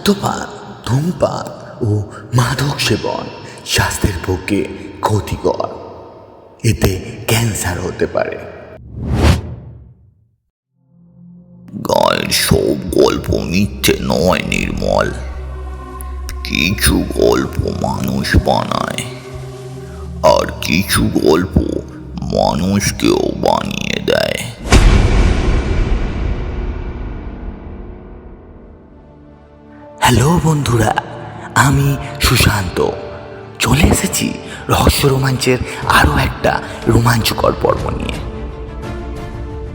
মদ্যপান, ধূমপান ও মাদক সেবন স্বাস্থ্যের পক্ষে ক্ষতিকর। এতে ক্যান্সার হতে পারে। গায়ের সব গল্প মিথ্যে নয় নির্মল। কিছু গল্প মানুষ বানায়, আর কিছু গল্প মানুষকেও বানিয়ে দেয়। হ্যালো বন্ধুরা, আমি সুশান্ত চলে এসেছি রহস্য রোমাঞ্চের আরও একটা রোমাঞ্চকর পর্ব নিয়ে।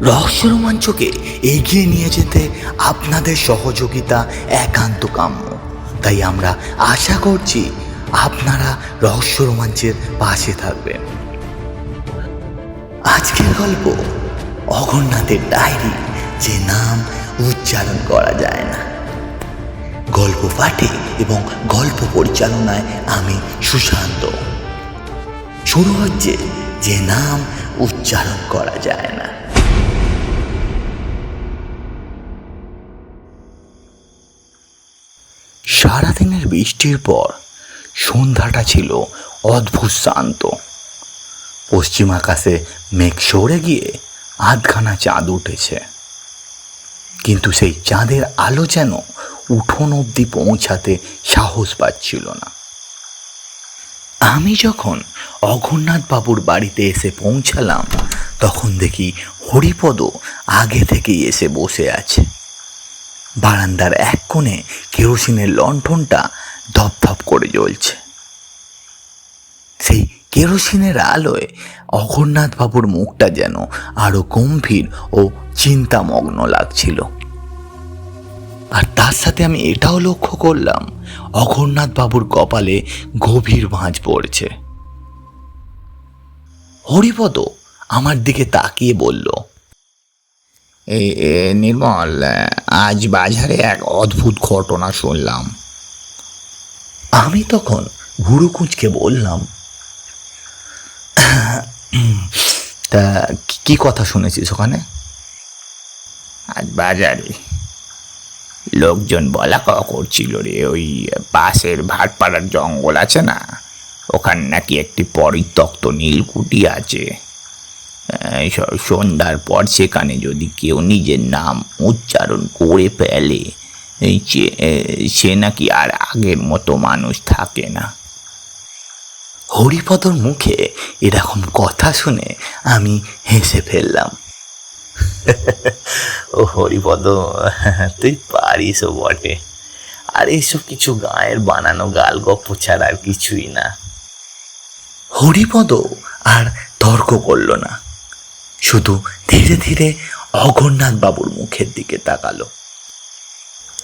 রহস্য রোমাঞ্চকে এগিয়ে নিয়ে যেতে আপনাদের সহযোগিতা একান্ত কাম্য। তাই আমরা আশা করছি আপনারা রহস্য রোমাঞ্চের পাশে থাকবেন। আজকের গল্প অঘোরনাথের ডায়েরি, যে নাম উচ্চারণ করা যায় না। গল্প পাঠে এবং গল্প পরিচালনায় আমি সুশান্ত। শুরু হচ্ছে যে নাম উচ্চারণ করা যায় না। সারাদিনের বৃষ্টির পর সন্ধ্যাটা ছিল অদ্ভুত শান্ত। পশ্চিম আকাশে মেঘ সরে গিয়ে আধখানা চাঁদ উঠেছে, কিন্তু সেই চাঁদের আলো যেন উঠোন অবধি পৌঁছাতে সাহস পাচ্ছিল না। আমি যখন অঘোরনাথ বাবুর বাড়িতে এসে পৌঁছালাম, তখন দেখি হরিপদ আগে থেকেই এসে বসে আছে। বারান্দার এক কোণে কেরোসিনের লণ্ঠনটা ধপধপ করে জ্বলছে। সেই কেরোসিনের আলোয় অঘোরনাথ বাবুর মুখটা যেন আরো গম্ভীর ও চিন্তামগ্ন লাগছিল। আর তার সাথে আমি এটাও লক্ষ্য করলাম, অঘোরনাথ বাবুর কপালে গভীর ভাঁজ পড়ছে। হরিপদ আমার দিকে তাকিয়ে বলল, নির্মল, আজ বাজারে এক অদ্ভুত ঘটনা শুনলাম। আমি তখন ভুরু কুঁচকে বললাম, তা কি কথা শুনেছিস ওখানে? আজ বাজারে লোকজন বলা কওয়া করছিল রে, ওই পাশের ভাটপাড়ার জঙ্গল আছে না, ওখানে নাকি একটি পরিত্যক্ত নীলকুঠি আছে। সন্ধ্যার পর সেখানে যদি কেউ নিজের নাম উচ্চারণ করে ফেলে, সে নাকি আর আগের মতো মানুষ থাকে না। হরিপদর মুখে এরকম কথা শুনে আমি হেসে ফেললাম। ও হরিপদ, তুই পারিসও বটে। আর এইসব কিছু গায়ের বানানো গাল গপ্প ছাড়া আর কিছুই না। হরিপদ আর তর্ক করল না, শুধু ধীরে ধীরে অঘোরনাথ বাবুর মুখের দিকে তাকালো।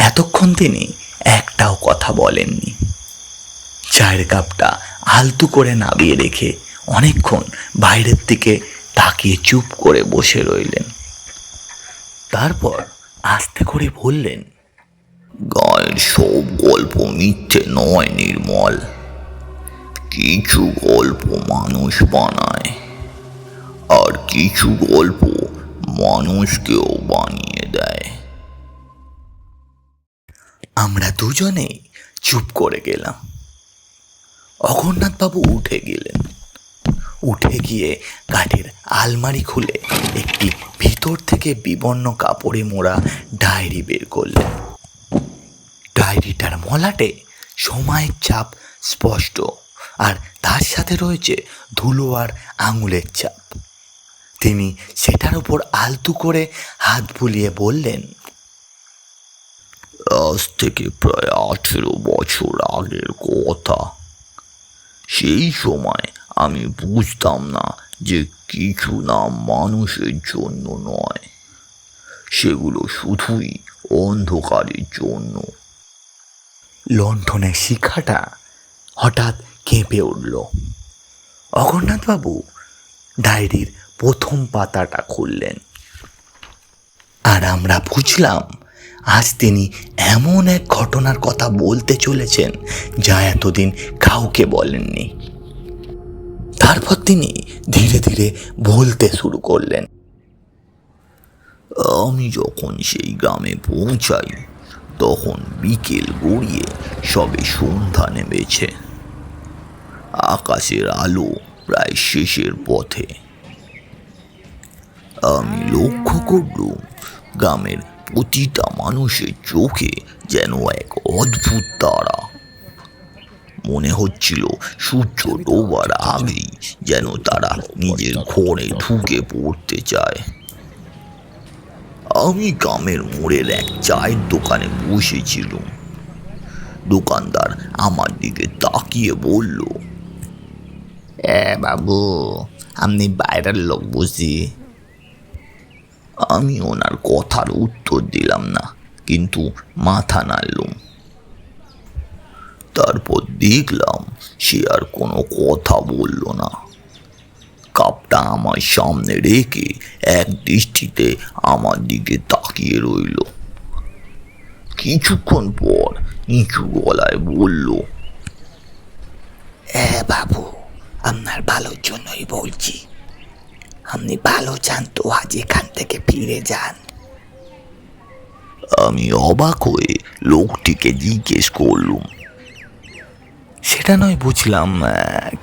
এতক্ষণ তিনি একটাও কথা বলেননি। চায়ের কাপটা আলতু করে নামিয়ে রেখে অনেকক্ষণ বাইরের দিকে তাকিয়ে চুপ করে বসে রইলেন। তারপর আস্তে করে বললেন, গায়ের সব গল্প মিথ্যে নয় নির্মল। কিছু গল্প মানুষ বানায়, আর কিছু গল্প মানুষকেও বানিয়ে দেয়। আমরা দুজনেই চুপ করে গেলাম। অঘোরনাথ বাবু উঠে গেলেন। উঠে গিয়ে কাঠের আলমারি খুলে একটি ভিতর থেকে বিবর্ণ কাপড়ে মোড়া ডায়েরি বের করলেন। ডায়েরিটার মলাটে সময়ের ছাপ স্পষ্ট, আর তার সাথে রয়েছে ধুলো আর আঙুলের ছাপ। তিনি সেটার উপর আলতু করে হাত বুলিয়ে বললেন, আজ থেকে প্রায় 18 বছর আগের কথা। সেই সময় আমি বুঝতাম না যে কিছু নাম মানুষের জন্য নয়, সেগুলো শুধুই অন্ধকারের জন্য। লণ্ঠনের শিখাটা হঠাৎ কেঁপে উঠল। অঘোরনাথবাবু ডায়েরির প্রথম পাতাটা খুললেন, আর আমরা বুঝলাম আজ তিনি এমন এক ঘটনার কথা বলতে চলেছেন যা এতদিন কাউকে বলেননি। তারপর তিনি ধীরে ধীরে বলতে শুরু করলেন, আমি যখন সেই গ্রামে পৌঁছাই, তখন বিকেল গড়িয়ে সবে সন্ধ্যা নেমেছে। আকাশের আলো প্রায় শেষের পথে। আমি লক্ষ্য করলুম গ্রামের প্রতিটা মানুষের চোখে যেন এক অদ্ভুত তারা। মনে হচ্ছিল সূর্য ডোবার আগেই যেন তারা নিজের ঘরে ঢুকে পড়তে চায়। আমি গ্রামের মোড়ের এক চায়ের দোকানে বসেছিলুম। দোকানদার আমার দিকে তাকিয়ে বলল, বাবু, আপনি বাইরের লোক বুঝি? আমি ওনার কথার উত্তর দিলাম না, কিন্তু মাথা নাড়লুম। তারপর দেখলাম সে আর কোনো কথা বলল না। কাপটা আমার সামনে রেখে এক দৃষ্টিতে আমার দিকে তাকিয়ে রইল। কিছুক্ষণ পর নিচু গলায় বলল, বাবু, আপনার ভালোর জন্যই বলছি। আপনি ভালো চান তো আজ এখান থেকে ফিরে যান। আমি অবাক হয়ে লোকটিকে জিজ্ঞেস করলুম, সেটা নয় বুঝলাম,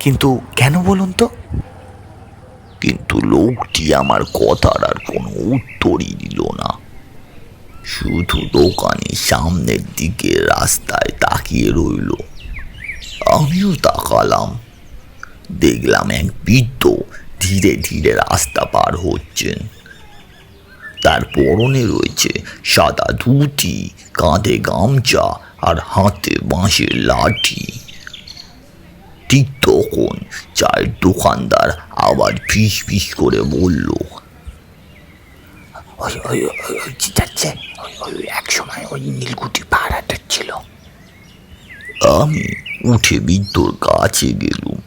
কিন্তু কেন বলুন তো? কিন্তু লোকটি আমার কথার আর কোনো উত্তরই দিল না। শুধু দোকানের সামনের দিকে রাস্তায় তাকিয়ে রইল। আমিও তাকালাম। দেখলাম এক বৃদ্ধ ধীরে ধীরে রাস্তা পার হচ্ছেন। তার পরনে রয়েছে সাদা ধুতি, কাঁধে গামছা আর হাতে বাঁশের লাঠি। ঠিক তখন চায়ের দোকানদার আবার ফিস ফিস করে বলল, যাচ্ছে, এক সময় ওই নীলকুঠি পাহাড়াটা ছিল। আমি উঠে বৃদ্ধর কাছে গেলুম,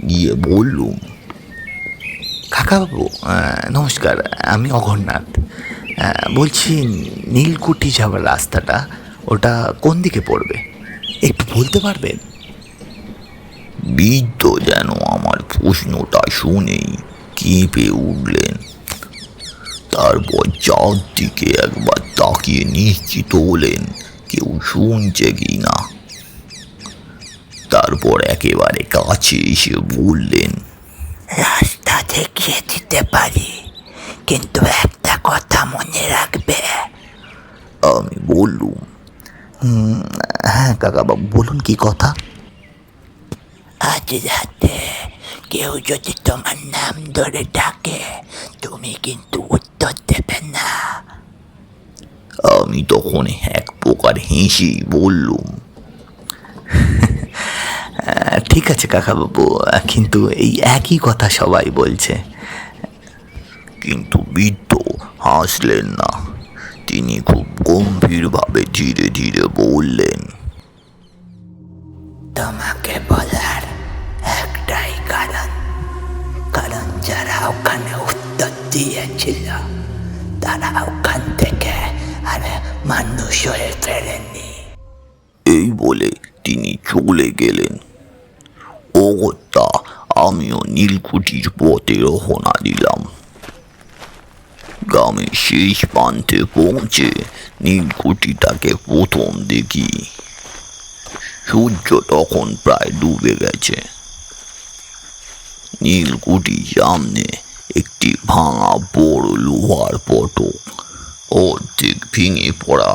গিয়ে বললুম, কাকাবাবু, নমস্কার, আমি অঘরনাথ। বলছি, নীলকুঠি যাওয়ার রাস্তাটা ওটা কোন দিকে পড়বে, একটু বলতে পারবেন? বৃদ্ধ যেন আমার প্রশ্নটা শুনেই কেঁপে উঠলেন। তারপর চারদিকে একবার তাকিয়ে নিশ্চিত হলেন কেউ শুনছে কি না। তারপর একেবারে কাছে এসে বললেন, রাস্তা দেখিয়ে দিতে পারি, কিন্তু একটা কথা মনে রাখবে। আমি বললুম, হ্যাঁ কাকাবাবু, বলুন কি কথা? আজ রাতে কেউ যদি তোমার নাম ধরে ডাকে, তুমি কিন্তু উত্তর দেবে না। আমি তখন এক প্রকার হেসেই বললুম, ঠিক আছে কাকাবাবু, কিন্তু এই একই কথা সবাই বলছে। কিন্তু বৃদ্ধ হাসলেন না। তিনি খুব গম্ভীরভাবে ধীরে ধীরে বললেন, তোমাকে বলার একটাই কারণ, কারণ যারা ওখানে উত্তর দিয়েছিল তারা ওখান থেকে আর মানুষ হয়ে ফেরেনি। এই বলে তিনি চলে গেলেন। অগত্যা আমিও নীলকুঠির পথে রওনা দিলাম। গ্রামের শেষ প্রান্তে পৌঁছে নীলকুঠিটাকে প্রথম দেখি। সূর্য তখন প্রায় ডুবে গেছে। নীলকুঠির সামনে একটি ভাঙা বড় লোহার ফটক, অর্ধেক ভেঙে পড়া।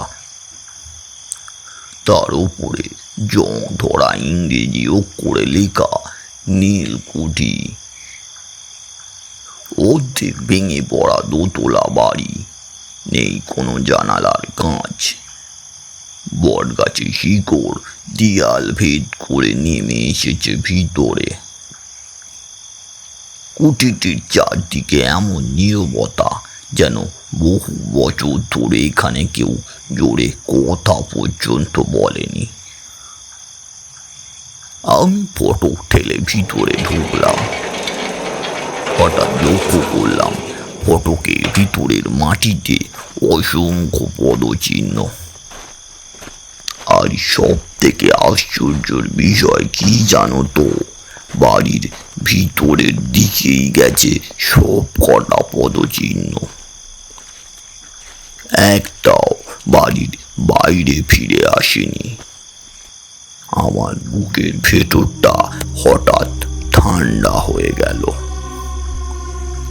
তার উপরে জং ধরা ইংরেজি অক্ষরে লেখা নীলকুঠি। অর্ধেক ভেঙে পড়া দোতলা বাড়ি, নেই কোনো জানালার কাঁচ। বটগাছের শিকড় দেয়াল ভেদ করে নেমে এসেছে ভিতরে। কুটিটির চারদিকে এমন নীরবতা যেন বহু বছর ধরে এখানে কেউ জোরে কথা পর্যন্ত বলেনি। আমি ফটক ঠেলে ভিতরে ঢুকলাম। হঠাৎ লক্ষ্য করলাম ফটকের ভিতরের মাটিতে অসংখ্য পদচিহ্ন। আর সব থেকে আশ্চর্যের বিষয় কি জানো তো, বাড়ির ভিতরের দিকেই গেছে সব কটা পদচিহ্ন। একটাও বাড়ির বাইরে ফিরে আসেনি। আমার বুকের ভেতরটা হঠাৎ ঠান্ডা হয়ে গেল।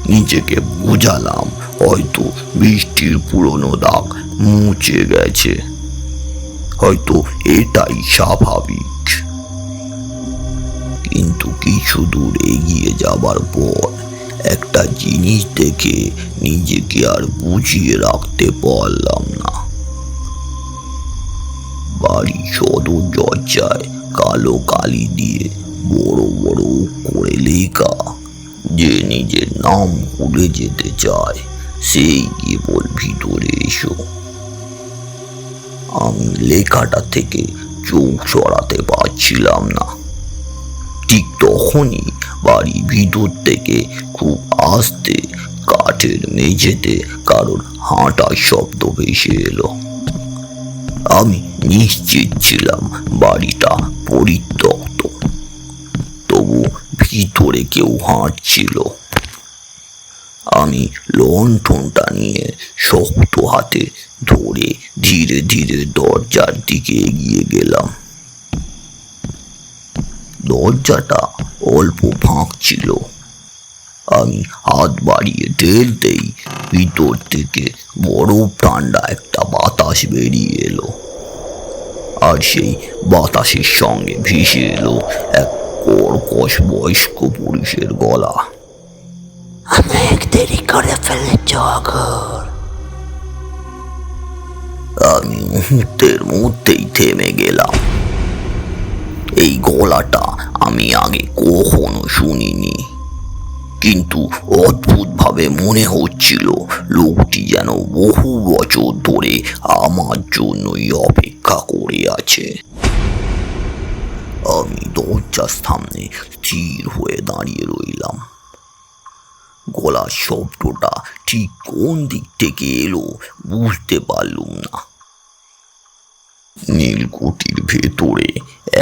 নিজেকে বোঝালাম হয়তো বৃষ্টির পুরনো দাগ মুছে গেছে, হয়তো এটাই স্বাভাবিক। কিন্তু কিছু দূর এগিয়ে যাবার পর একটা জিনিস দেখে নিজেকে আর বুঝিয়ে রাখতে পারলাম না। বাড়ি সদর দরজায় কালো কালি দিয়ে বড় বড় করে লেখা, যে নিজের নাম ভুলে যেতে চায় সেই কেবল ভিতরে এসো। আমি লেখাটা থেকে চোখ সরাতে পারছিলাম না। ঠিক তখনই বাড়ির ভিতর থেকে খুব আস্তে কাঠের মেঝেতে কারোর হাঁটার শব্দ ভেসে এলো। আমি নিশ্চিত ছিলাম বাড়িটা পরিত্যক্ত, তবু ভিতরে কেউ হাঁটছিল। আমি লণ্ঠনটা নিয়ে শক্ত হাতে ধরে ধীরে ধীরে দরজার দিকে এগিয়ে গেলাম। দরজাটা অল্প ফাঁক ছিল। আমি হাত বাড়িয়ে ঠেলতেই ভিতর থেকে বরফ ঠান্ডা একটা বাতাস বেরিয়ে এলো, আর সেই বাতাসের সঙ্গে ভেসে এলো এক কর্কশ বয়স্ক পুরুষের গলা। অনেক দেরি করে ফেলেছ অঘোর। আমি মুহূর্তের মধ্যেই থেমে গেলাম। এই গলাটা আমি আগে কখনো শুনিনি, কিন্তু অদ্ভুতভাবে মনে হচ্ছিল লোকটি যেন বহু বছর ধরে আমার জন্যই অপেক্ষা করে আছে। আমি দরজার সামনে স্থির হয়ে দাঁড়িয়ে রইলাম। গলার শব্দটা ঠিক কোন দিক থেকে এলো বুঝতে পারলুম না। নীলকুঠির ভেতরে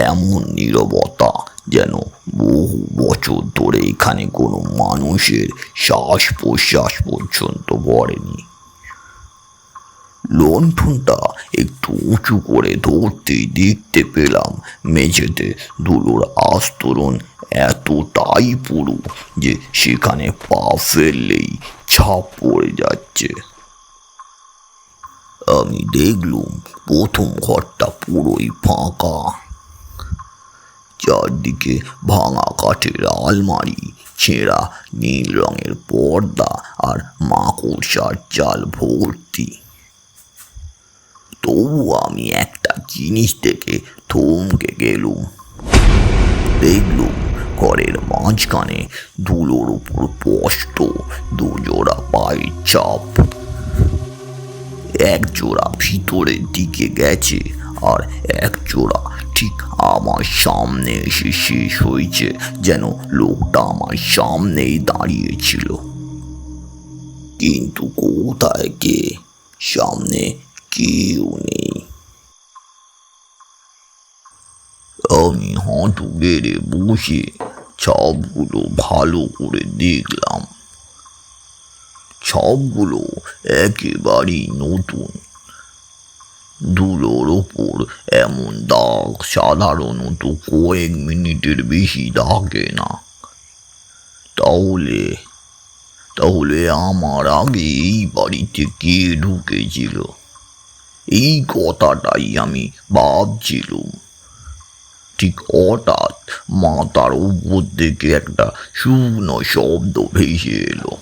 এমন নীরবতা যেন বহু বছর ধরে এখানে কোনো মানুষের শ্বাস প্রশ্বাস পর্যন্ত পড়েনি। লণ্ঠনটা একটু উঁচু করে ধরতেই দেখতে পেলাম মেঝেতে ধুলোর আস্তরণ এতটাই পুরু যে সেখানে পা ফেললেই ছাপ পড়ে যাচ্ছে। আমি দেখলুম প্রথম ঘরটা পুরোই ফাঁকা। চারদিকে ভাঙা কাঠের আলমারি, ছেঁড়া নীল রঙের পর্দা আর মাকড়সার জাল ভর্তি। তবু আমি একটা জিনিস দেখে থমকে গেলুম। দেখলুম ঘরের মাঝখানে ধুলোর উপর স্পষ্ট দুজোড়া পায়ের ছাপ। এক জোড়া ভিতরের দিকে গেছে আর এক জোড়া ঠিক আমার সামনে এসে শেষ হয়েছে, যেন লোকটা আমার সামনেই দাঁড়িয়েছিল। কিন্তু কোথায় কে? সামনে কেউ নেই। আমি হাঁটু গেড়ে বসে ছাপগুলো ভালো করে দেখলাম। ছাপগুলো একেবারেই নতুন। ধুলোর ওপর এমন দাগ সাধারণত কয়েক মিনিটের বেশি থাকে না। তাহলে তাহলে আমার আগে এই বাড়িতে কে ঢুকেছিল? এই কথাটাই আমি ভাবছিলাম। ঠিক হঠাৎ মাথার উপর থেকে একটা শুকনো শব্দ ভেসে এলো।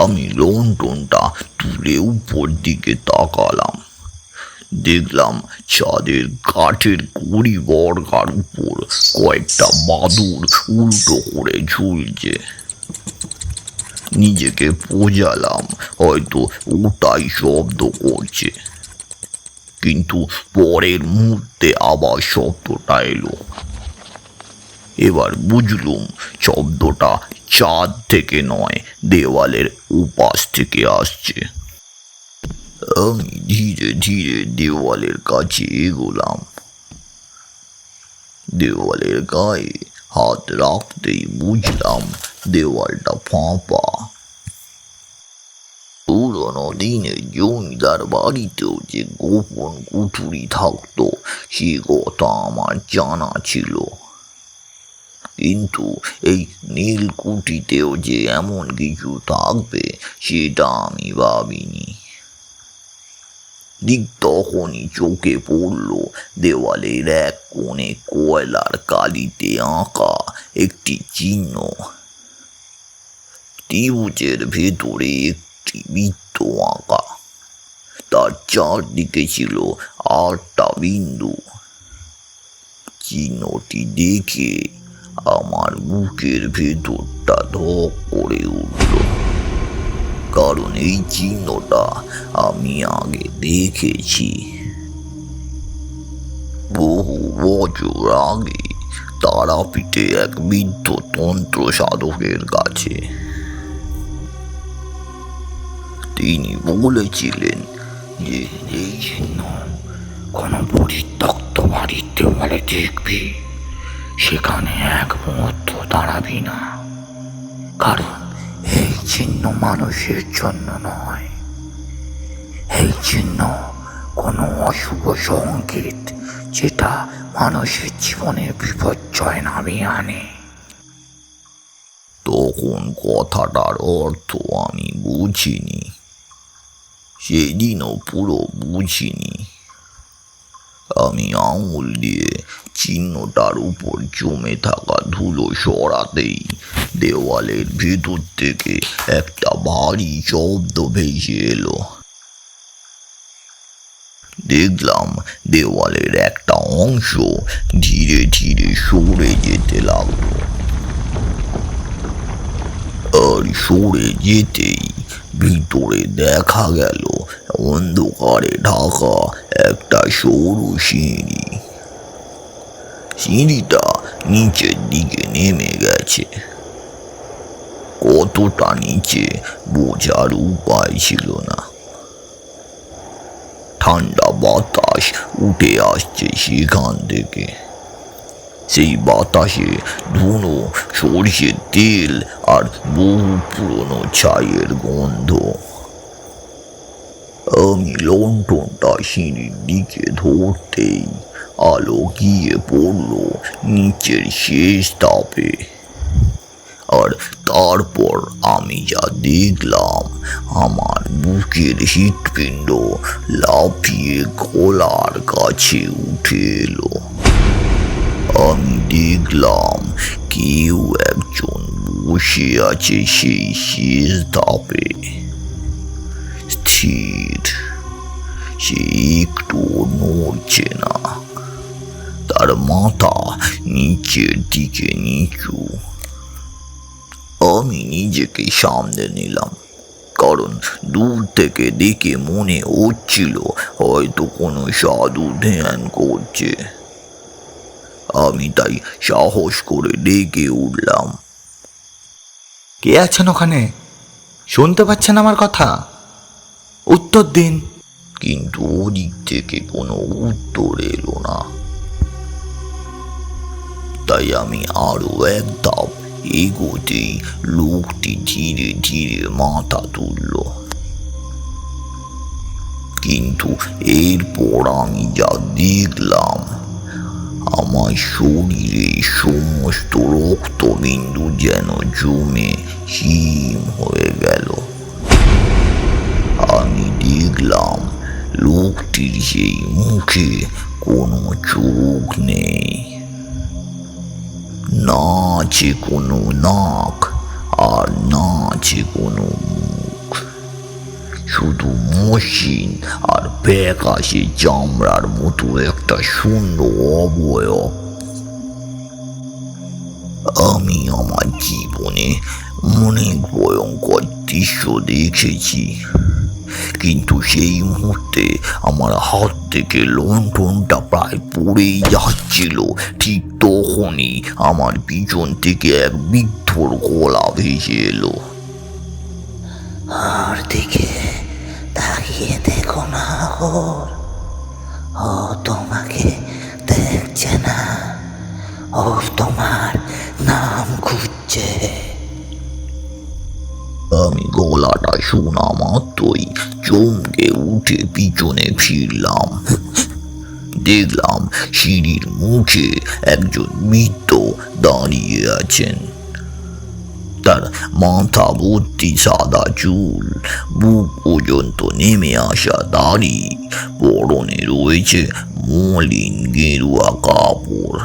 আমি লণ্ঠনটা তুলে উপর দিকে তাকালাম। দেখলাম ছাদের কাঠের কুড়ি বর্গার উপর কয়েকটা বাদুড় উল্টো করে ঝুলছে। নিজেকে বোঝালাম হয়তো ওটাই শব্দ করছে, কিন্তু পরের মুহূর্তে আবার শব্দটা এলো। এবার বুঝলুম শব্দটা ছাদ থেকে নয়, দেওয়ালের উপাস থেকে আসছে। আমি ধীরে ধীরে দেওয়ালের কাছে এগোলাম। দেওয়ালের গায়ে হাত রাখতেই বুঝলাম দেওয়ালটা ফাঁপা। পুরো পুরনো দিনের জমিদার বাড়িতেও যে গোপন কুঠুরি থাকতো সে কথা আমার জানা ছিল, কিন্তু এই নীলকুঠিতেও যে এমন কিছু থাকবে সেটা আমি ভাবিনি। ঠিক তখনই চোখে পড়ল দেওয়ালের এক কোণে কয়লার কালিতে আঁকা একটি চিহ্ন। ত্রিভুজের ভেতরে একটি বৃত্ত আঁকা, তার চারদিকে ছিল 8টা বিন্দু। চিহ্নটি দেখে আমার বুকের ভেতরটা ধক করে উঠল, কারণ এই চিহ্নটা আমি আগে দেখেছি। বহু বছর আগে তারাপীঠে এক বৃদ্ধ তন্ত্র সাধকের কাছে। তিনি বলেছিলেন যে এই চিহ্ন কোনো পরিত্যক্ত বাড়ির দেওয়ালে দেখবি, সেখানে এক মুহূর্ত দাঁড়াবি না, কারণ এই চিহ্ন মানুষের জন্য নয়। এই চিহ্ন কোনো অশুভ সংকেত, যেটা মানুষের জীবনে বিপর্যয় নামিয়ে আনে। তখন কথাটার অর্থ আমি বুঝিনি, সেদিনও পুরো বুঝিনি। আমি আঙুল দিয়ে চিহ্নটার উপর জমে থাকা ধুলো সরাতেই দেওয়ালের ভেতর থেকে একটা ভারী শব্দ ভেসে এলো। দেখলাম দেওয়ালের একটা অংশ ধীরে ধীরে সরে যেতে লাগলো, আর সরে যেতেই ভিতরে দেখা গেল অন্ধকারে ঢাকা একটা সরু সিঁড়ি। সিঁড়িটা নিচের দিকে নেমে গেছে। কতটা নিচে বোঝার উপায় ছিল না। ঠান্ডা বাতাস উঠে আসছে সেখান থেকে। সেই বাতাসে ধুনো, সরষের তেল আর বহু পুরনো ছাইয়ের গন্ধ। আমি লণ্ঠনটা সিঁড়ির দিকে ধরতেই আলো গিয়ে পড়ল নিচের শেষ ধাপে। আর তারপর আমি যা দেখলাম, আমার বুকের হৃৎপিণ্ড লাফিয়ে গলার কাছে উঠে এলো। আমি দেখলাম কেউ একজন বসে আছে সেই শেষ ধাপে, স্থির। সে একটু নড়ছে না, তার মাথা নিচের দিকে নিচু। আমি নিজেকে সামনে নিলাম, কারণ দূর থেকে দেখে মনে হচ্ছিল হয়তো কোনো সাধু ধ্যান করছে। আমি তাই সাহস করে ডেকে উঠলাম, কে আছেন ওখানে? শুনতে পাচ্ছেন আমার কথা? উত্তর দিন। কিন্তু ওদিক থেকে কোনো উত্তর এলো না। তাই আমি আরো এক ধাপ এগোতেই লোকটি ধীরে ধীরে মাথা তুলল। কিন্তু এরপর আমি যা দেখলাম, আমার শরীরে সমস্ত রক্তবিন্দু যেন জমে হিম হয়ে গেল। আমি দেখলাম লোকটির সেই মুখে কোনো চোখ নেই, না আছে কোনো নাক, আর না আছে কোনো মুখ। শুধু মসৃণ আর ফ্যাকাশে চামড়ার মতো একটা সুন্দর অবয়ব। আমি আমার জীবনে অনেক ভয়ঙ্কর দৃশ্য দেখেছি, কিন্তু সেই মুহূর্তে আমার হাত থেকে লণ্ঠনটা প্রায় পড়েই যাচ্ছিল। ঠিক তখনই আমার পিছন থেকে এক বৃদ্ধর গলা ভেসে এলো, আর দিকে তাকিয়ে দেখো না ওর, ও তোমাকে দেখছে না, ওর তোমার নাম খুঁজছে। আমি গলাটা শোনা মাত্রই চমকে উঠে পিছনে ফিরলাম। দেখলাম সিঁড়ির মুখে একজন বৃদ্ধ দাঁড়িয়ে আছেন। তার মাথা ভর্তি সাদা চুল, বুক পর্যন্ত নেমে আসা দাড়ি, পরনে রয়েছে মলিন গেরুয়া কাপড়।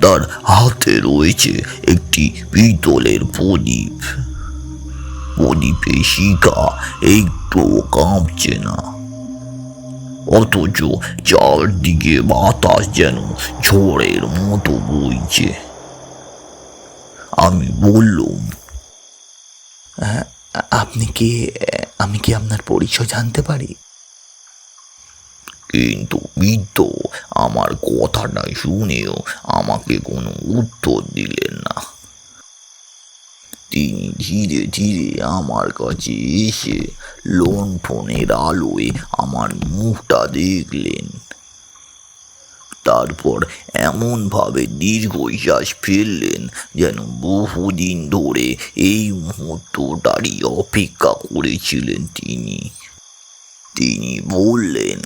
তার হাতে রয়েছে একটি পিতলের প্রদীপ। প্রদীপের শিখা একটু কাঁপছে না, অথচ চারদিকে বাতাস যেন ঝড়ের মতো বইছে। আমি বললুম, আমি কি আপনার পরিচয় জানতে পারি? কিন্তু বৃদ্ধ আমার কথাটা শুনেও আমাকে কোনো উত্তর দিলেন না। তিনি ধীরে ধীরে আমার কাছে এসে লণ্ঠনের আলোয় আমার মুখটা দেখলেন। তারপর এমনভাবে দীর্ঘশ্বাস ফেললেন যেন বহুদিন ধরে এই মুহূর্তটারই অপেক্ষা করেছিলেন তিনি। তিনি বললেন,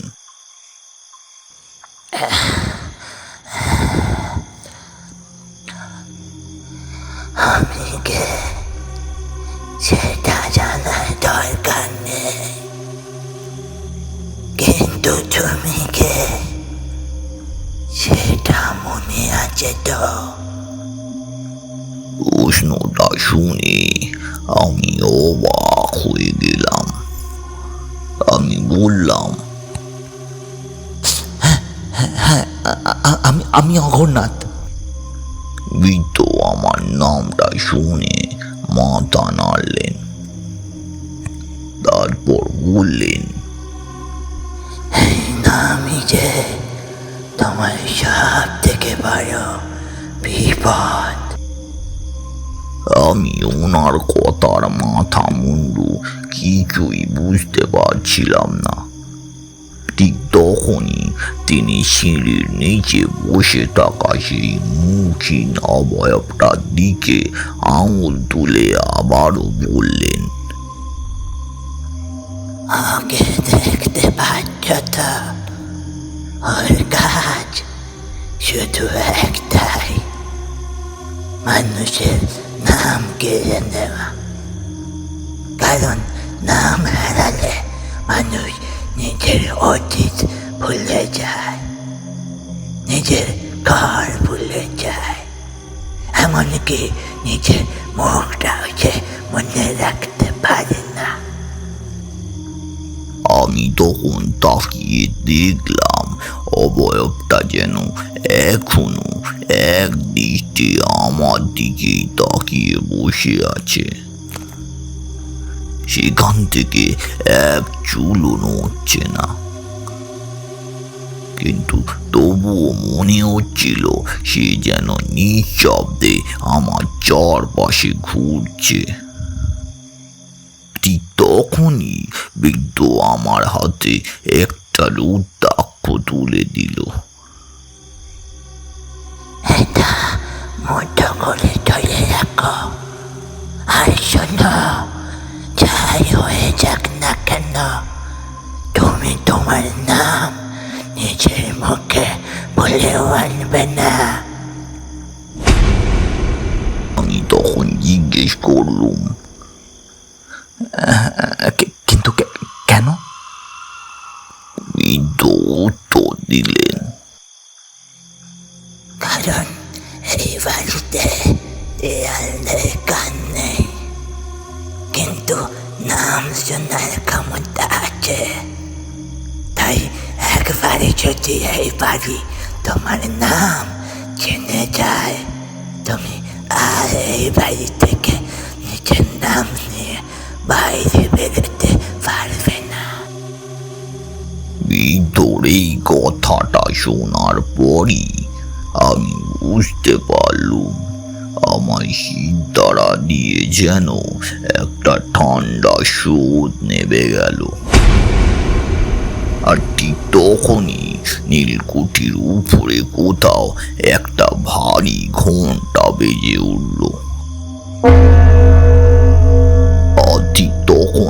আমি কে সেটা জানার দরকার নেই, কিন্তু তুমি কে সেটা মনে আছে তো? প্রশ্নটা শুনে আমি অবাক হয়ে গেলাম। আমি বললাম, আমি অঘরনাথ। বৃদ্ধ আমার নামটা শুনে মাথা নাড়লেন। তারপর বললেন, আমি যে তোমার সব থেকে বড় বিপদ। আমি ওনার কথার মাথা মুন্ডু কিছুই বুঝতে পারছিলাম না। ঠিক তখনই তিনি সিঁড়ির নিচে বসে থাকা সেই মুখহীন অবয়বটার দিকে আঙুল তুলে আবারও বললেন, ওকে দেখতে পাচ্ছ তো? ওর কাজ শুধু একটাই, মানুষের নাম কেড়ে নেওয়া। কারণ নাম হারালে মানুষ নিজের অতীত ভুলে যায়, নিজের ঘর ভুলে যায়, এমনকি নিজের মুখটাও সে মনে রাখতে পারে না। আমি তখন তাকিয়ে দেখলাম অবয়বটা যেন এখনো এক দৃষ্টি আমার দিকেই তাকিয়ে বসে আছে। সেখান থেকে এক চুলও নড়ছে না, কিন্তু তবুও মনে হচ্ছিল সে যেন নিঃশব্দে আমার চারপাশে ঘুরছে। ঠিক তখনই বৃদ্ধ আমার হাতে একটা রুদ্রাক্ষ তুলে দিল। এটা মুঠো করে ধরে রাখো, আর শোনো, যাই হয়ে যাক না কেন, তুমি তোমার নাম নিজের মুখে বলেও আনবে না। আমি তখন জিজ্ঞেস করলুম, কিন্তু কেন? বৃদ্ধ উত্তর দিলেন, কারণ এই বাড়িতে দেয়াল নেই, কান নেই, কিন্তু নাম শোনার ক্ষমতা আছে। তাই একবারে যদি এই বাড়ি তোমার নাম জেনে যায়, তুমি আর এই বাড়ি থেকে নিজের নাম নিয়ে বাইরে বেরোতে পারবে না। বৃদ্ধর এই কথাটা শোনার পরই আমি বুঝতে পারলুম আমার সিদ্ধারা দিয়ে যেন একটা ঠান্ডা স্রোত নেমে গেল। আর ঠিক তখনই নীলকুঠির উপরে কোথাও একটা ভারী ঘণ্টা বেজে উঠল।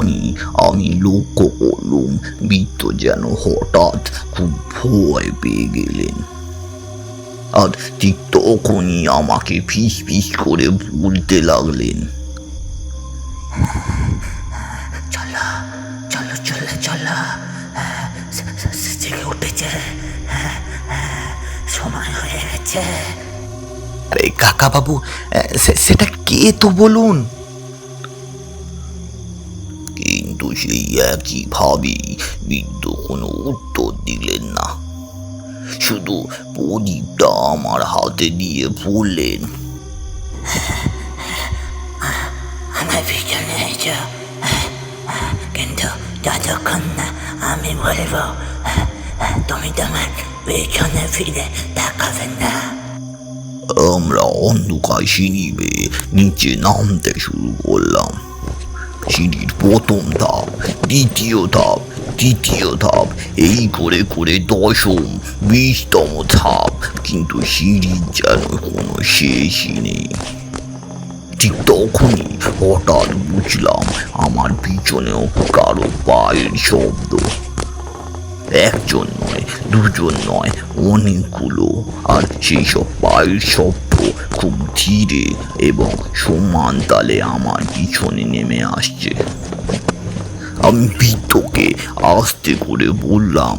তখনই আমি লক্ষ্য করলুম বৃদ্ধ যেন হঠাৎ খুব ভয় পেয়ে গেলেন। আর ঠিক তখনই আমাকে ফিস ফিস করে বলতে লাগলেন, চলো চলো চলো চলো, জেগে উঠেছে, সময় হয়ে গেছে। আরে কাকা বাবু, সেটা কে তো বলুন। কিন্তু সেই একইভাবে বৃদ্ধ কোনো উত্তর দিলেন না, শুধু প্রদীপটা আমার হাতে দিয়ে বললেন, আমার পিছনে এসো, কিন্তু যতক্ষণ না আমি বলবো তুমি তোমার পেছনে ফিরে তাকাবে না। আমরা অন্ধকার সিঁড়ি বেয়ে নিচে নামতে শুরু করলাম। সিঁড়ির প্রথম ধাপ, দ্বিতীয় ধাপ, তৃতীয় ধাপ, এই করে করে 10ম 20তম ধাপ, কিন্তু সিঁড়ির যেন কোনো শেষই নেই। ঠিক তখনই হঠাৎ বুঝলাম আমার পিছনেও কারো পায়ের শব্দ। একজন নয়, দুজন নয়, অনেকগুলো। আর সেই সব পায়ের শব্দ খুব ধীরে এবং সমান তালে আমার পিছনে নেমে আসছে। আমি বৃদ্ধকে আস্তে করে বললাম,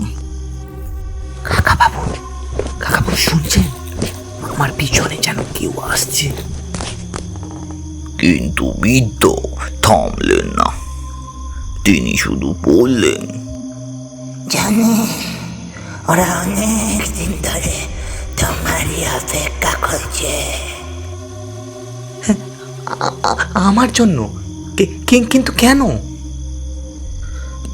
কাকা বাবু শুনছেন? আমার পিছনে যেন কেউ আসছে। কিন্তু বৃদ্ধ থামলেন না। তিনি শুধু বললেন, জানি ওরা অনেক দিন ধরে তোমারই অপেক্ষা করছে। আমার জন্য? কিন্তু কেন?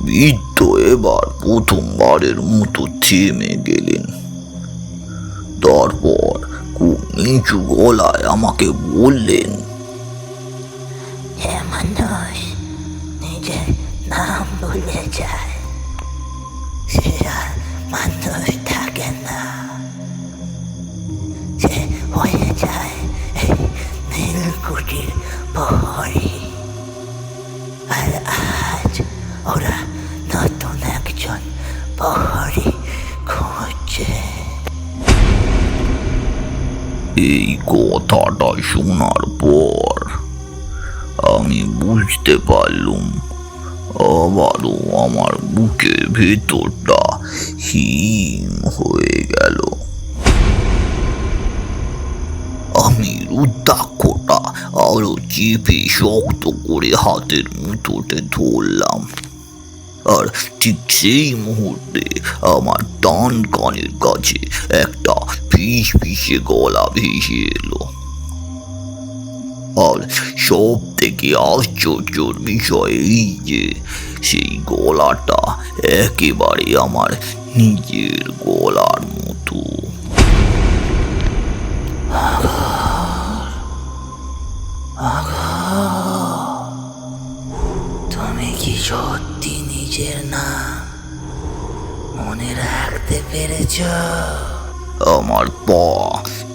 বৃদ্ধ এবার প্রথমবারের মতো থেমে গেলেন। তারপর খুব নিচু গলায় আমাকে বললেন, যে মানুষ নিজের নাম ভুলে যায় সে আর মানুষ থাকে না, সে হয়ে যায় এই নীলকুঠির প্রহরী। আর আজ ওরা নতুন একজন প্রহরী খুঁজছে। এই কথাটা শোনার পর আমি বুঝতে পারলুম আবারও আমার বুকের ভেতরটা হিম হয়ে গেল। আমি রুদ্রাক্ষটা আরো চেপে শক্ত করে হাতের মুঠোতে ধরলাম। আর ঠিক সেই মুহূর্তে আমার ডান কানের কাছে একটা ফিস ফিসে গলা ভেসে এলো। আর সব থেকে আশ্চর্যের বিষয় এই যে সেই গলাটা একেবারে আমার নিজের গলার মতো। তুমি কি সত্যি নিজের নাম মনে রাখতে পেরেছ? আমার পা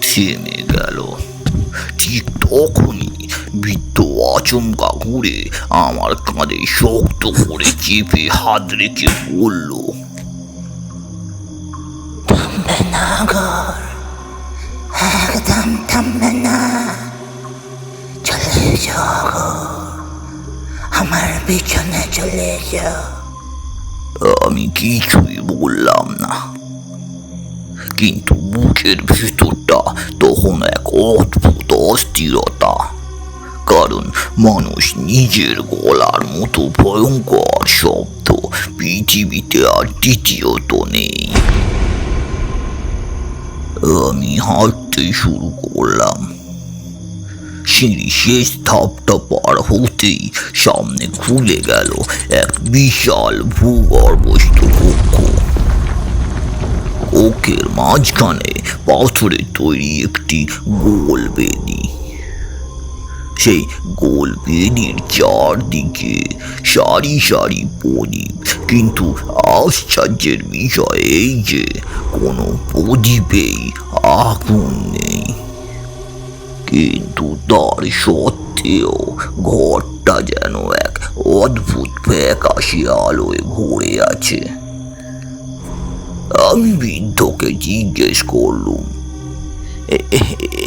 থেমে গেল। ঠিক তখনই বৃদ্ধ আচমকা ঘুরে আমার কাঁধে শক্ত করে চেপে হাত রেখে বলল, থামবে না ঘর, একদম থামবে না। চলে এসো ঘর, আমার পিছনে চলে এসো। আমি কিছুই বললাম না, কিন্তু বুকের ভিতরটা তখন এক অদ্ভুত অস্থিরতা। কারণ মানুষ নিজের গলার মতো ভয়ঙ্কর শব্দ পৃথিবীতে আর দ্বিতীয়ত নেই। আমি হাঁটতে শুরু করলাম। সিঁড়ি শেষ ধাপটা পার হতেই সামনে খুলে গেল এক বিশাল ভূগর্ভস্থ কক্ষ। কক্ষের মাঝখানে পাথরের তৈরি একটি গোল বেদি। সেই গোল বেদির চারদিকে সারি সারি প্রদীপ, কিন্তু আশ্চর্যের বিষয় এই যে কোনো প্রদীপেই আগুন নেই। কিন্তু তার সত্ত্বেও ঘরটা যেন এক অদ্ভুত ফ্যাকাশে আলোয় ভরে আছে। আমি বৃদ্ধকে জিজ্ঞেস করলুম,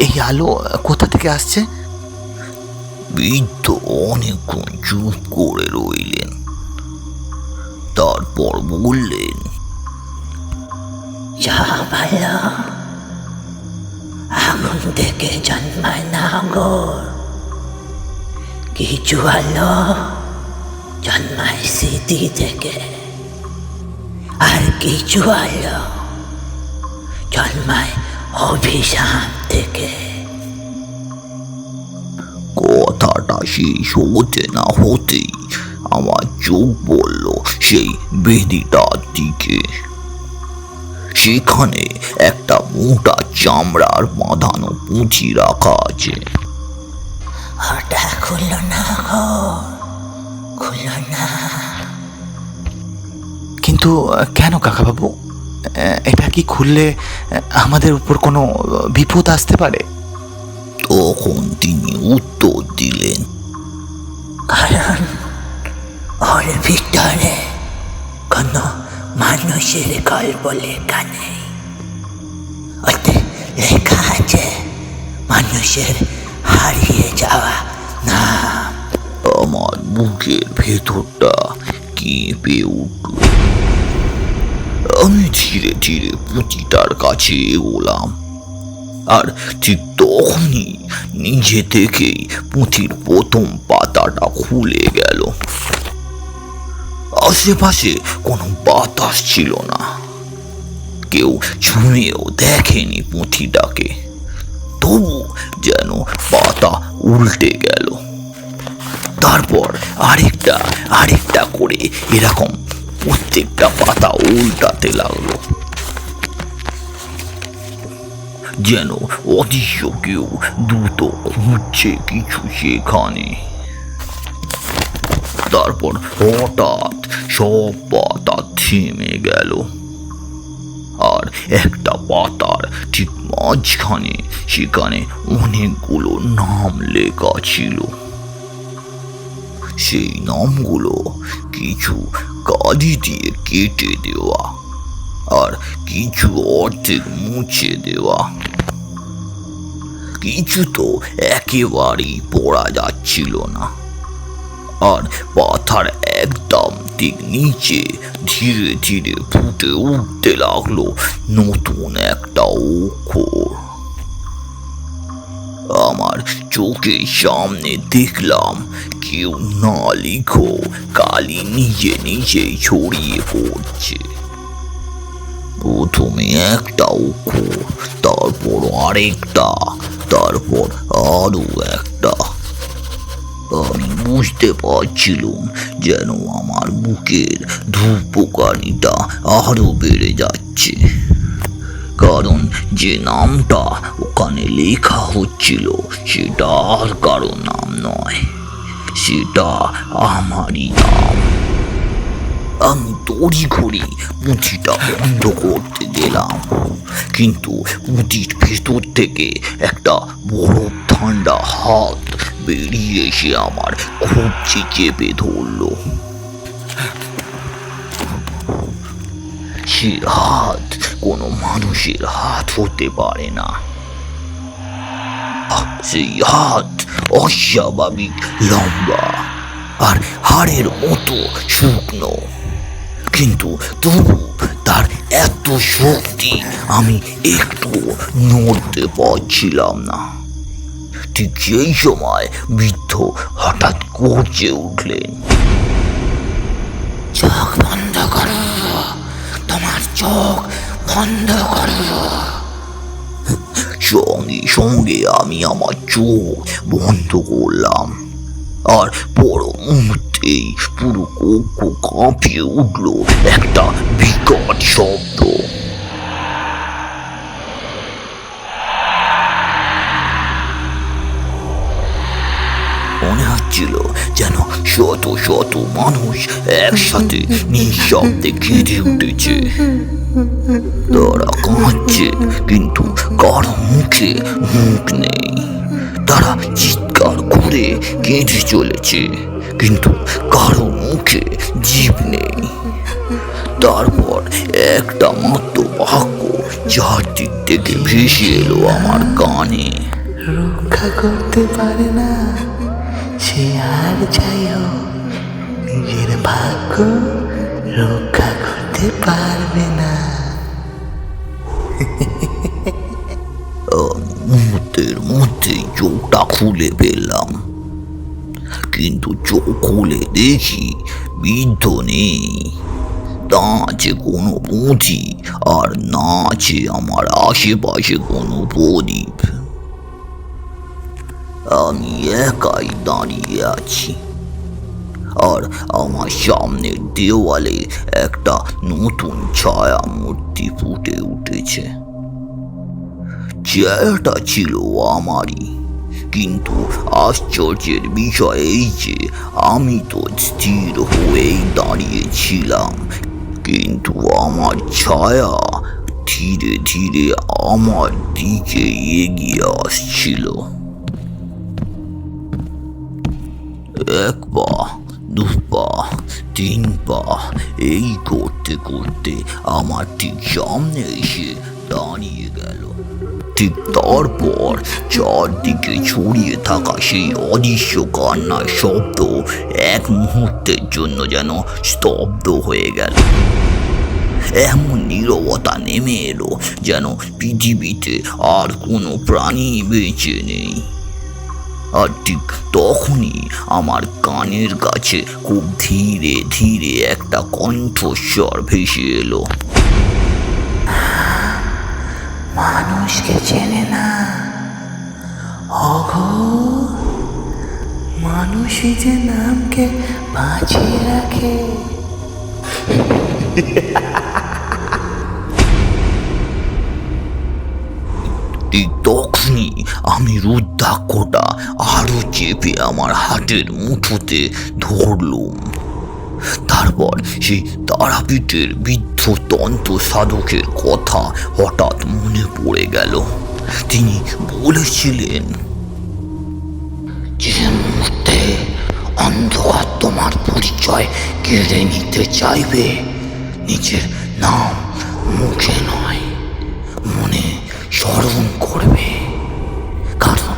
এই আলো কোথা থেকে আসছে? বৃদ্ধ অনেকক্ষণ চুপ করে রইলেন, তারপর বললেন, যা ভালো, আগুন থেকে জন্মায় নাগর, কিছু আলো জন্মায় স্মৃতি থেকে, আর কিছু আলো জন্মায় অভিশাপ থেকে। কথাটা শেষ হতে না হতেই আমার চোখ বলল সেই বেদিটার দিকে। সেখানে একটা মোটা চামড়ার বাঁধানো পুঁথি রাখা আছে। ওটা খুললো না গো, খুললো না। কিন্তু কেন কাকাবাবু? এটা কি খুললে আমাদের উপর কোনো বিপদ আসতে পারে? তখন তিনি উত্তর দিলেন, কারণ ওর ভিতরে কোনো মানুষের গল্প লেখা নেই। ওতে লেখা আছে মানুষের হারিয়ে যাওয়া নাম। আমার বুকের ভেতরটা কেঁপে উঠল। আমি ধীরে ধীরে পুঁথিটার কাছে এগোলাম, আর ঠিক তখনই নিজে থেকেই পুঁথির প্রথম পাতাটা খুলে গেল। আশেপাশে কোনো বাতাস ছিল না, কেউ ছুঁয়েও দেখেনি পুঁথিটাকে। তবু যেন পাতা উল্টে গেল, তারপর আরেকটা করে এরকম প্রত্যেকটা পাতা উল্টাতে লাগলো, যেন অদৃশ্য কেউ দ্রুত খুঁজছে কিছু সেখানে। তারপর হঠাৎ সব পাতা থেমে গেল, আর একটা পাতার ঠিক মাঝখানে সেখানে অনেকগুলো নাম লেখা ছিল। সেই নামগুলো কিছু কালি দিয়ে কেটে দেওয়া, আর কিছু অর্ধেক মুছে দেওয়া। কিছু তো একেবারেই পড়া যাচ্ছিল না, আর পাতার একদম ঠিক নিচে ধীরে ধীরে ফুটে উঠতে লাগলো নতুন একটা অক্ষর। আমার চোখের সামনে দেখলাম কেউ না লিখো কালি নিজে নিজেই ছড়িয়ে পড়ছে। প্রথমে একটা অক্ষর, তারপর আরেকটা, তারপর আরো একটা। আমি বুঝতে পারছিলাম যেন আমার বুকের ধূপকানিটা আরো বেড়ে যাচ্ছে, কারণ যে নামটা ওখানে লেখা হচ্ছিল সেটা আর কারো নাম নয়, সেটা আমারই নাম। আমি তড়িঘড়ি পুঁথিটা বন্ধ করতে গেলাম, কিন্তু পুঁথির ভেতর থেকে একটা বড় ঠান্ডা হাত বেরিয়ে এসে আমার খুব চেপে ধরল। সে হাত কোনো মানুষের হাত হতে পারে না। সেই হাত অস্বাভাবিক লম্বা আর হাড়ের মতো শুকনো, কিন্তু তবু তার এত শক্তি আমি একটু নড়তে পারছিলাম না। ঠিক সেই সময় বৃদ্ধ হঠাৎ গর্জে উঠলেন, চোখ বন্ধ করো, তোমার চোখ বন্ধ করো। সঙ্গে সঙ্গে আমি আমার চোখ বন্ধ করলাম, আর পর মুহূর্তেই পুরো কক্ষ কাঁপিয়ে উঠল একটা বিকট শব্দ। মনে হচ্ছিল যেন শত শত মানুষ একসাথে নিঃশব্দে কেঁদে উঠেছে। তারা কাঁদছে, কিন্তু কারো মুখে মুখ নেই। তারা চিৎকার করে কেঁদে চলেছে, কিন্তু মুখে জিভ নেই। তারপর একটা মাত্র বাক্য চারদিক থেকে ভেসে এলো আমার কানে। রক্ষা করতে পারে না সে, আর যাই হোক নিজের ভাগ্য রক্ষা করতে পারবে না। মুহূর্তের মধ্যেই চোখটা খুলে ফেললাম, কিন্তু চোখ খুলে দেখি বৃদ্ধ নেই। না আছে কোনো পুঁথি, আর না আছে আমার আশেপাশে কোনো প্রদীপ। আমি একাই দাঁড়িয়ে আছি, আর আমার সামনের দেওয়ালে একটা নতুন ছায়া মূর্তি ফুটে উঠেছে। চেহারাটা ছিল আমারই, কিন্তু আশ্চর্যের বিষয় এই যে আমি তো স্থির হয়েই দাঁড়িয়েছিলাম, কিন্তু আমার ছায়া ধীরে ধীরে আমার দিকে এগিয়ে আসছিল। এক পা, দু পা, 3 পা, এই করতে করতে আমার ঠিক সামনে এসে দাঁড়িয়ে গেল। ঠিক তারপর চারদিকে ছড়িয়ে থাকা সেই অদৃশ্য কান্নার শব্দ এক মুহূর্তের জন্য যেন স্তব্ধ হয়ে গেল। এমন নীরবতা নেমে এলো যেন পৃথিবীতে আর কোনো প্রাণী বেঁচে নেই। আর ঠিক তখনই আমার কানের কাছে খুব ধীরে ধীরে একটা কণ্ঠস্বর ভেসে এলো। মানুষকে চেনে না, অঘো, মানুষই যে নামকে বাঁচিয়ে রাখে। ঠিক তখনই আমি রুদ্রাক্ষটা আরো চেপে আমার হাতের মুঠোতে ধরলুম। তারপর সেই তারাপীঠের বৃদ্ধ তন্ত্র সাধকের কথা হঠাৎ মনে পড়ে গেল। তিনি বলেছিলেন, যে মুহূর্তে অন্ধকার তোমার পরিচয় কেড়ে নিতে চাইবে, নিজের নাম মুখে নয় মনে স্মরণ করবে, কারণ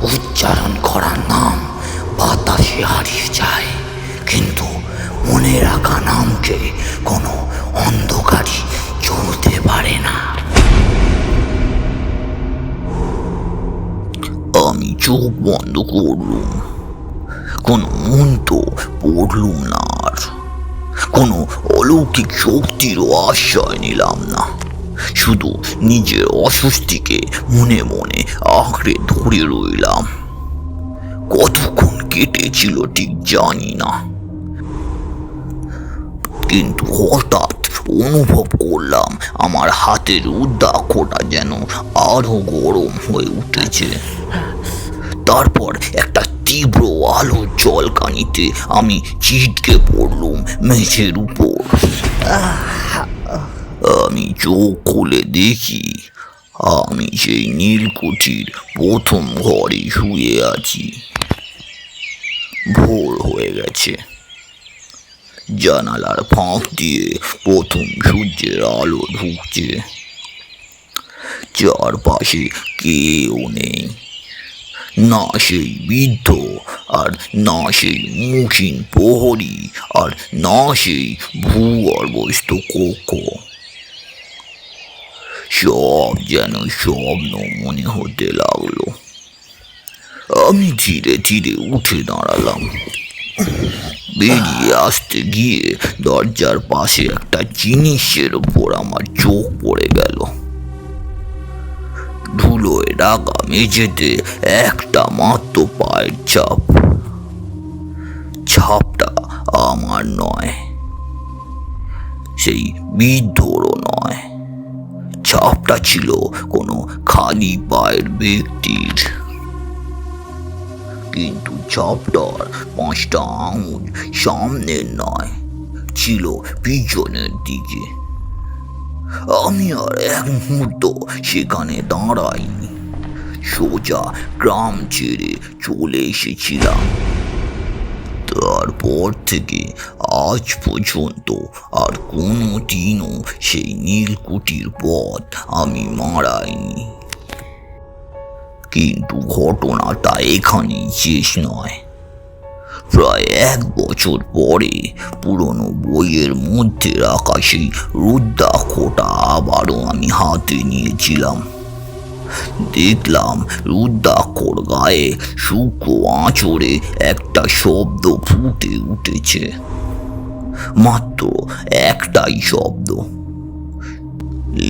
উচ্চারণ করা নাম বাতাসে হারিয়ে যায়, কিন্তু মনে রাখা নামকে কোনো অন্ধকারই চলতে পারে না। আমি চোখ বন্ধ করলুম। কোনো মন্ত্র পড়লুম না, আর কোনো অলৌকিক শক্তিরও আশ্রয় নিলাম না। শুধু নিজের অস্বস্তিকে মনে মনে আঁকড়ে ধরে রইলাম। কতক্ষণ কেটেছিল ঠিক জানি না, কিন্তু হঠাৎ অনুভব করলাম আমার হাতের রুদ্রাক্ষটা যেন আরো গরম হয়ে উঠেছে। তারপর একটা তীব্র আলোর ঝলকানিতে আমি ছিটকে পড়লুম মেঝের উপর। আমি চোখ খুলে দেখি আমি সেই নীলকুঠির প্রথম ঘরে শুয়ে আছি। ভোর হয়ে গেছে। জানালার ফাঁক দিয়ে প্রথম সূর্যের আলো ঢুকছে। চারপাশে কেউ নেই, না সেই বৃদ্ধ, আর না সেই মুখহীন প্রহরী, আর না সেই ভূগর্ভস্থ কক্ষ। সব যেন স্বপ্ন মনে হতে লাগলো। আমি ধীরে ধীরে উঠে দাঁড়ালাম। বেরিয়ে আসতে গিয়ে দরজার পাশে একটা জিনিসের উপর আমার চোখ পড়ে গেল। ধুলোয় ঢাকা মেঝেতে একটা মাত্র পায়ের ছাপ। ছাপটা আমার নয়, সেই বৃদ্ধরও নয়। ছাপটা ছিল কোনো খালি পায়ের ব্যক্তির, কিন্তু ছাপটার 5টা আঙুল সামনের নয়, ছিল পিছনের দিকে। আমি আর এক মুহূর্ত সেখানে দাঁড়াইনি, সোজা গ্রাম ছেড়ে চলে এসেছিলাম। তারপর থেকে আজ পর্যন্ত আর কোনো দিনও সেই নীলকুঠির পথ আমি মারাইনি। কিন্তু ঘটনাটা এখানেই শেষ নয়। প্রায় 1 বছর পরে পুরনো বইয়ের মধ্যে রাখা সেই রুদ্রাক্ষটা আবারও আমি হাতে নিয়েছিলাম। দেখলাম রুদ্রাক্ষর গায়ে শুকনো আঁচড়ে একটা শব্দ ফুটে উঠেছে, মাত্র একটাই শব্দ।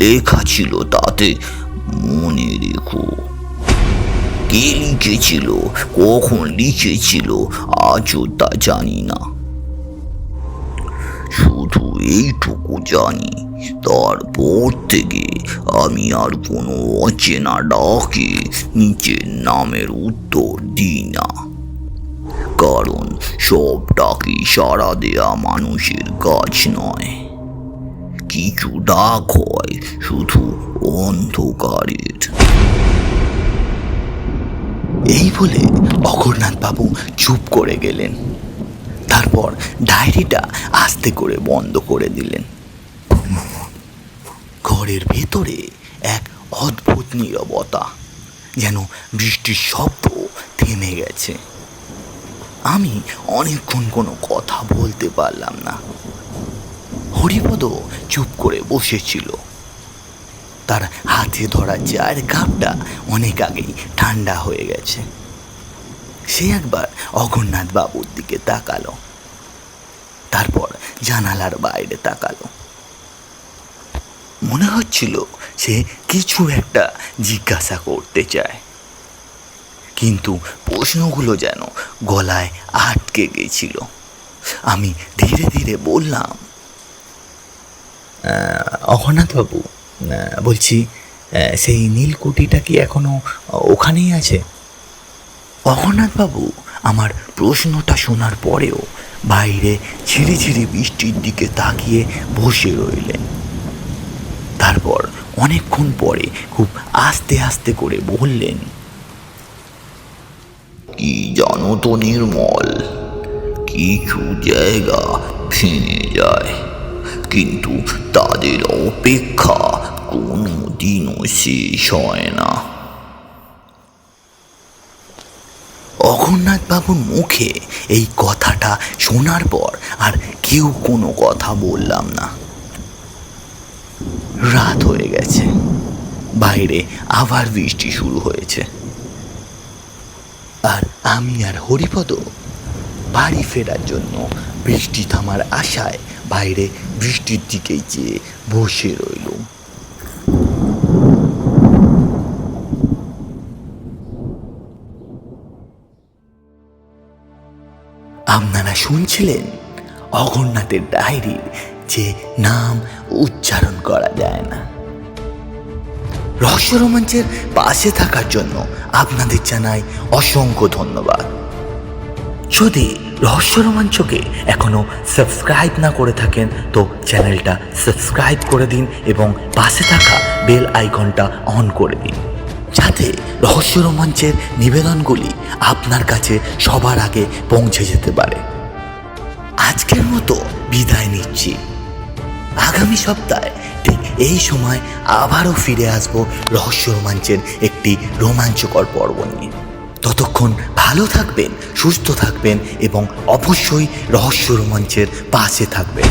লেখা ছিল তাতে, মনে রেখো। কে লিখেছিল, কখন লিখেছিল আজও তা জানি না। শুধু এইটুকু জানি, তারপর থেকে আমি আর কোনো অচেনা ডাকে নিজের নামের উত্তর দিই না। কারণ সব ডাকে সাড়া দেয়া মানুষের কাজ নয়। কিছু ডাক হয় শুধু অন্ধকারের। এই বলে অঘোরনাথ বাবু চুপ করে গেলেন। তারপর ডায়েরিটা আস্তে করে বন্ধ করে দিলেন। ঘরের ভেতরে এক অদ্ভুত নীরবতা, যেন বৃষ্টির শব্দ থেমে গেছে। আমি অনেকক্ষণ কোনো কথা বলতে পারলাম না। হরিপদ চুপ করে বসেছিল। তার হাতে ধরা চায়ের কাপটা অনেক আগেই ঠান্ডা হয়ে গেছে। সে একবার অঘোরনাথ বাবুর দিকে তাকালো, তারপর জানালার বাইরে তাকালো। মনে হচ্ছিল সে কিছু একটা জিজ্ঞাসা করতে চায়, কিন্তু প্রশ্নগুলো যেন গলায় আটকে গেছিল। আমি ধীরে ধীরে বললাম, অঘোরনাথ বাবু, বলছি সেই নীলকুঠিটা কি এখনো ওখানেই আছে? অঘোরনাথ বাবু আমার প্রশ্নটা শোনার পরেও বাইরে ঝিরি ঝিরি বৃষ্টির দিকে তাকিয়ে বসে রইলেন। তারপর অনেকক্ষণ পরে খুব আস্তে আস্তে করে বললেন, কি জানো তো নির্মল, কিছু জায়গা ভেঙে যায়, কিন্তু তাদের অপেক্ষা কোনো দিনও শেষ হয় না। অঘোরনাথ বাবুর মুখে এই কথাটা শোনার পর আর কেউ কোনো কথা বললাম না। রাত হয়ে গেছে, বাইরে আবার বৃষ্টি শুরু হয়েছে। আর আমি আর হরিপদ বাড়ি ফেরার জন্য বৃষ্টি থামার আশায় বাইরে বৃষ্টির দিকেই চেয়ে বসে রইলুম। আপনারা শুনছিলেন অঘোরনাথের ডায়েরির যে নাম উচ্চারণ করা যায় না। রহস্য রোমাঞ্চের পাশে থাকার জন্য আপনাদের জানাই অসংখ্য ধন্যবাদ। যদি রহস্য রোমাঞ্চকে এখনো সাবস্ক্রাইব না করে থাকেন তো চ্যানেলটা সাবস্ক্রাইব করে দিন এবং পাশে থাকা বেল আইকনটা অন করে দিন, যাতে রহস্য রোমাঞ্চের নিবেদনগুলি আপনার কাছে সবার আগে পৌঁছে যেতে পারে। আজকের মতো বিদায় নিচ্ছি। আগামী সপ্তাহে ঠিক এই সময় আবারও ফিরে আসব রহস্য রোমাঞ্চের একটি রোমাঞ্চকর পর্ব নিয়ে। ততক্ষণ ভালো থাকবেন, সুস্থ থাকবেন এবং অবশ্যই রহস্য রোমাঞ্চের পাশে থাকবেন।